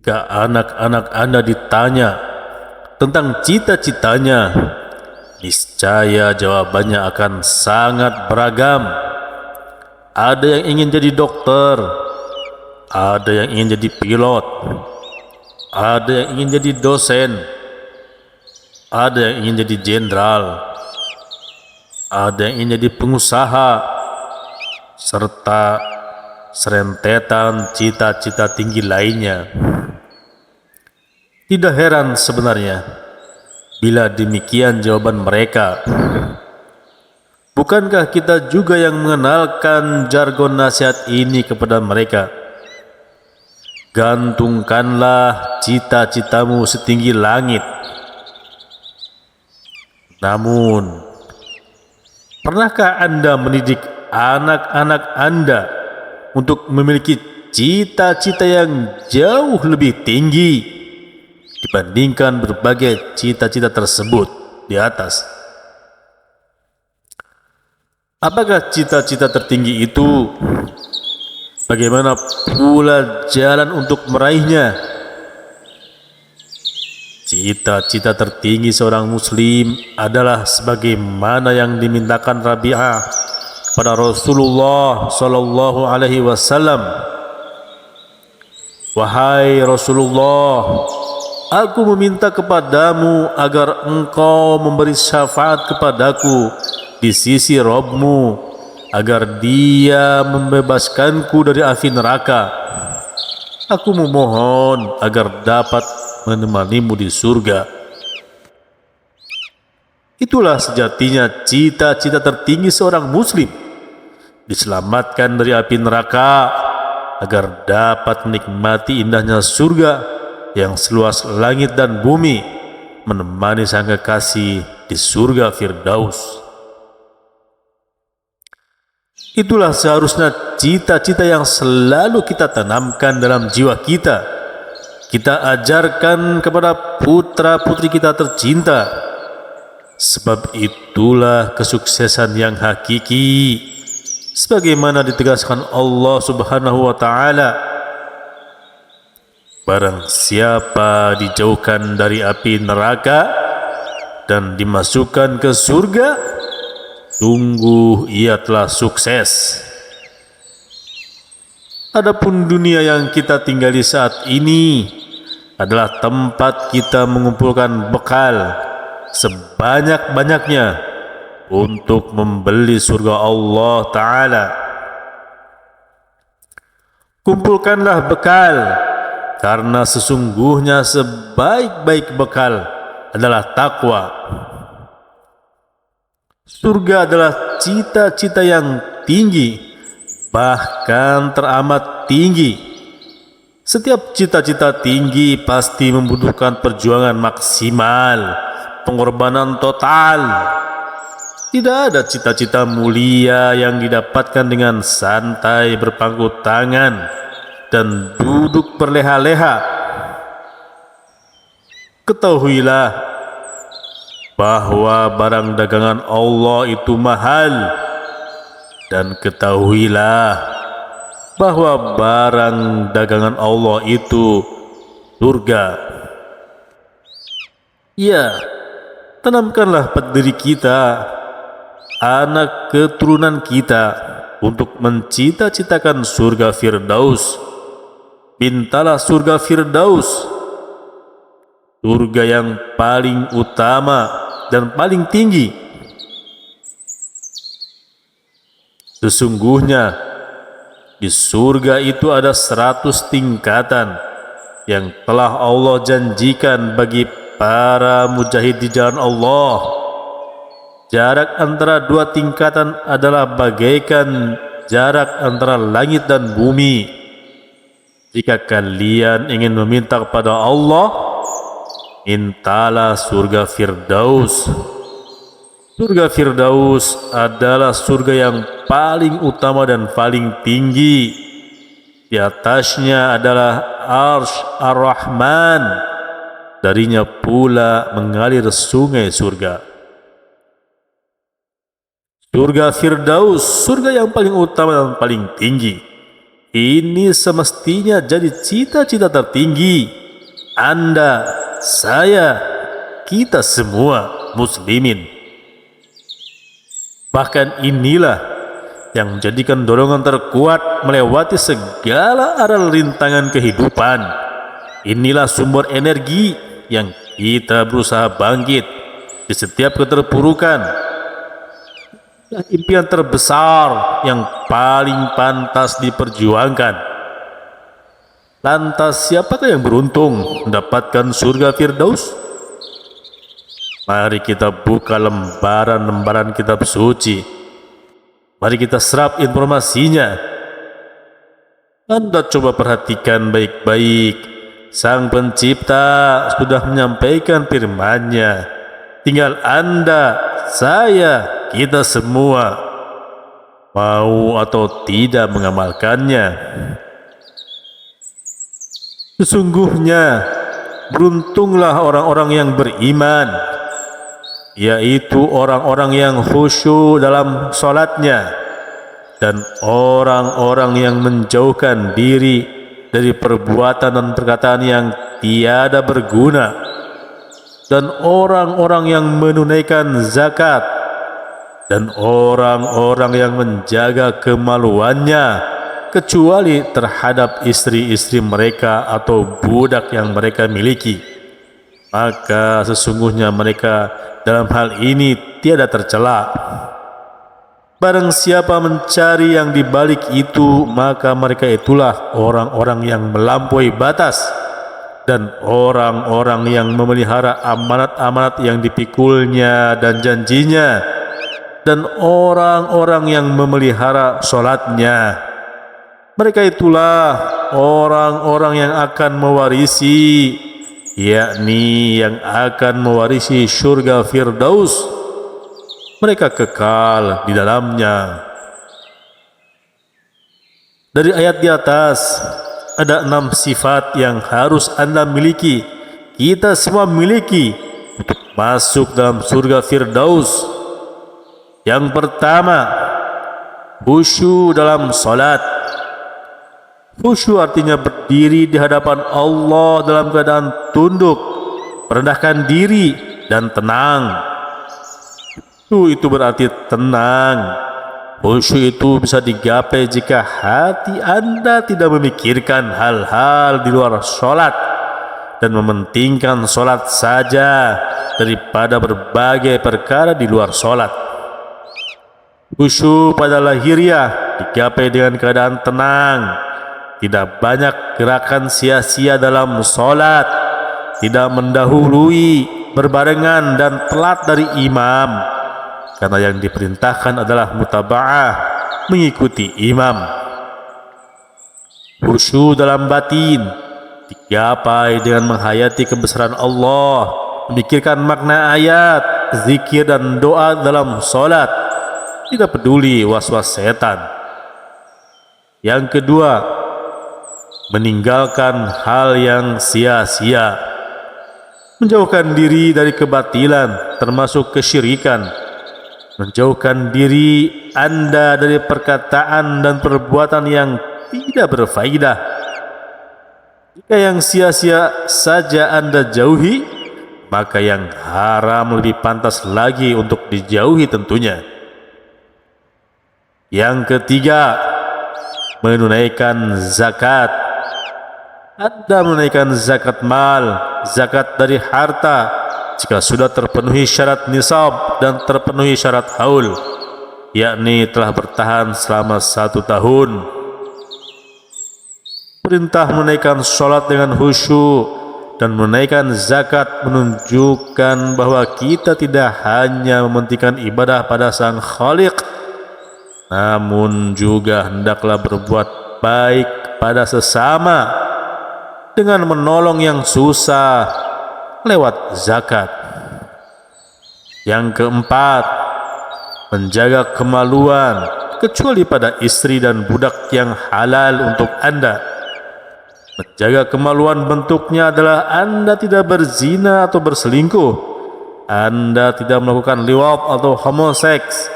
Jika anak-anak Anda ditanya tentang cita-citanya, niscaya jawabannya akan sangat beragam. Ada yang ingin jadi dokter, ada yang ingin jadi pilot, ada yang ingin jadi dosen, ada yang ingin jadi jenderal, ada yang ingin jadi pengusaha, serta serentetan cita-cita tinggi lainnya. Tidak heran sebenarnya bila demikian jawaban mereka. Bukankah kita juga yang mengenalkan jargon nasihat ini kepada mereka? Gantungkanlah cita-citamu setinggi langit. Namun, pernahkah Anda mendidik anak-anak Anda untuk memiliki cita-cita yang jauh lebih tinggi dibandingkan berbagai cita-cita tersebut di atas? Apakah cita-cita tertinggi itu? Bagaimana pula jalan untuk meraihnya? Cita-cita tertinggi seorang muslim adalah sebagaimana yang dimintakan Rabi'ah pada Rasulullah sallallahu alaihi wasallam. Wahai Rasulullah, aku meminta kepadamu agar engkau memberi syafaat kepadaku di sisi Rabbmu, agar dia membebaskanku dari api neraka. Aku memohon agar dapat menemanimu di surga. Itulah sejatinya cita-cita tertinggi seorang muslim, diselamatkan dari api neraka agar dapat menikmati indahnya surga yang seluas langit dan bumi, menemani sang kekasih di surga Firdaus. Itulah seharusnya cita-cita yang selalu kita tanamkan dalam jiwa kita. Kita ajarkan kepada putra-putri kita tercinta. Sebab itulah kesuksesan yang hakiki, sebagaimana ditegaskan Allah Subhanahu wa taala. Barang siapa dijauhkan dari api neraka dan dimasukkan ke surga, sungguh ia telah sukses. Adapun dunia yang kita tinggali saat ini adalah tempat kita mengumpulkan bekal sebanyak-banyaknya untuk membeli surga Allah Ta'ala. Kumpulkanlah bekal, karena sesungguhnya sebaik-baik bekal adalah takwa. Surga adalah cita-cita yang tinggi, bahkan teramat tinggi. Setiap cita-cita tinggi pasti membutuhkan perjuangan maksimal, pengorbanan total. Tidak ada cita-cita mulia yang didapatkan dengan santai berpangku tangan dan duduk berleha-leha. Ketahuilah bahwa barang dagangan Allah itu mahal, dan ketahuilah bahwa barang dagangan Allah itu surga. Ya, tanamkanlah pada diri kita, anak keturunan kita, untuk mencita-citakan surga Firdaus. Mintalah surga Firdaus, surga yang paling utama dan paling tinggi. Sesungguhnya di surga itu ada 100 tingkatan yang telah Allah janjikan bagi para mujahid di jalan Allah. Jarak antara dua tingkatan adalah bagaikan jarak antara langit dan bumi. Jika kalian ingin meminta kepada Allah, mintalah surga Firdaus. Surga Firdaus adalah surga yang paling utama dan paling tinggi. Di atasnya adalah Arsy Ar-Rahman. Darinya pula mengalir sungai surga. Surga Firdaus, surga yang paling utama dan paling tinggi. Ini semestinya jadi cita-cita tertinggi Anda, saya, kita semua muslimin. Bahkan inilah yang menjadikan dorongan terkuat melewati segala aral rintangan kehidupan. Inilah sumber energi yang kita berusaha bangkit di setiap keterpurukan. Impian terbesar yang paling pantas diperjuangkan. Lantas siapakah yang beruntung mendapatkan surga Firdaus? Mari kita buka lembaran-lembaran kitab suci. Mari kita serap informasinya. Anda coba perhatikan baik-baik. Sang Pencipta sudah menyampaikan firman-Nya. Tinggal Anda, saya, kita semua mau atau tidak mengamalkannya. Sesungguhnya beruntunglah orang-orang yang beriman, yaitu orang-orang yang khusyuk dalam sholatnya, dan orang-orang yang menjauhkan diri dari perbuatan dan perkataan yang tiada berguna, dan orang-orang yang menunaikan zakat, dan orang-orang yang menjaga kemaluannya, kecuali terhadap istri-istri mereka atau budak yang mereka miliki. Maka sesungguhnya mereka dalam hal ini tiada tercela. Barang siapa mencari yang dibalik itu, maka mereka itulah orang-orang yang melampaui batas, dan orang-orang yang memelihara amanat-amanat yang dipikulnya dan janjinya, dan orang-orang yang memelihara sholatnya. Mereka itulah orang-orang yang akan mewarisi, yakni yang akan mewarisi surga Firdaus. Mereka kekal di dalamnya. Dari ayat di atas ada 6 sifat yang harus Anda miliki, kita semua miliki, untuk masuk dalam surga Firdaus. Yang pertama, khusyuk dalam salat. Khusyuk artinya berdiri di hadapan Allah dalam keadaan tunduk, merendahkan diri dan tenang. Itu berarti tenang. Khusyuk itu bisa digapai jika hati Anda tidak memikirkan hal-hal di luar sholat dan mementingkan sholat saja daripada berbagai perkara di luar sholat. Khusyuk pada lahiriah digapai dengan keadaan tenang, tidak banyak gerakan sia-sia dalam sholat, tidak mendahului, berbarengan dan telat dari imam, karena yang diperintahkan adalah mutaba'ah, mengikuti imam. Khusyuk dalam batin digapai dengan menghayati kebesaran Allah, memikirkan makna ayat, zikir dan doa dalam sholat, tidak peduli was-was setan. Yang kedua, meninggalkan hal yang sia-sia, menjauhkan diri dari kebatilan termasuk kesyirikan, menjauhkan diri Anda dari perkataan dan perbuatan yang tidak berfaedah. Jika yang sia-sia saja Anda jauhi, maka yang haram lebih pantas lagi untuk dijauhi tentunya. Yang ketiga, menunaikan zakat. Anda menunaikan zakat mal, zakat dari harta, jika sudah terpenuhi syarat nisab dan terpenuhi syarat haul, yakni telah bertahan selama 1 tahun. Perintah menunaikan sholat dengan khusyuk dan menunaikan zakat menunjukkan bahwa kita tidak hanya mementingkan ibadah pada Sang Khaliq, namun juga hendaklah berbuat baik pada sesama dengan menolong yang susah lewat zakat. Yang keempat, menjaga kemaluan, kecuali pada istri dan budak yang halal untuk Anda. Menjaga kemaluan bentuknya adalah Anda tidak berzina atau berselingkuh, Anda tidak melakukan liwat atau homoseks,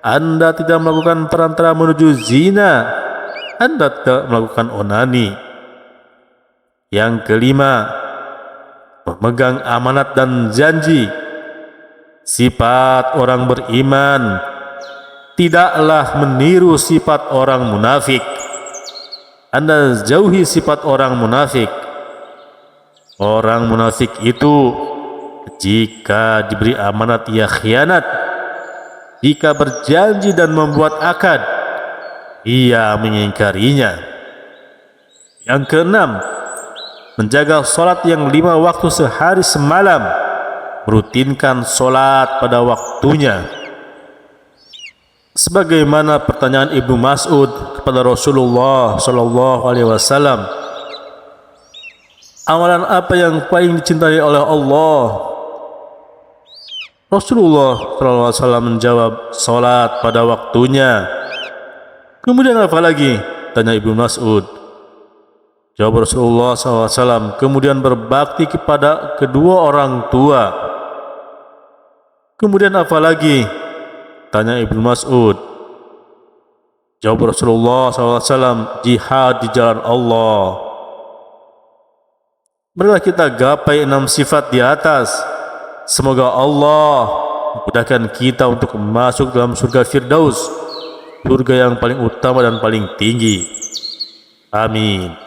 Anda tidak melakukan perantara menuju zina, Anda tidak melakukan onani. Yang kelima, memegang amanat dan janji. Sifat orang beriman tidaklah meniru sifat orang munafik. Anda jauhi sifat orang munafik. Orang munafik itu jika diberi amanat ia khianat, jika berjanji dan membuat akad ia mengingkarinya. Yang keenam, menjaga salat yang 5 waktu sehari semalam, merutinkan salat pada waktunya. Sebagaimana pertanyaan Ibnu Mas'ud kepada Rasulullah sallallahu alaihi wasallam, amalan apa yang paling dicintai oleh Allah? Rasulullah sallallahu alaihi wasallam menjawab, salat pada waktunya. Kemudian apa lagi? Tanya Ibnu Mas'ud. Jawab Rasulullah SAW, kemudian berbakti kepada kedua orang tua. Kemudian apa lagi? Tanya Ibnu Mas'ud. Jawab Rasulullah SAW, jihad di jalan Allah. Marilah kita gapai 6 sifat di atas. Semoga Allah memudahkan kita untuk masuk dalam surga Firdaus, surga yang paling utama dan paling tinggi. Amin.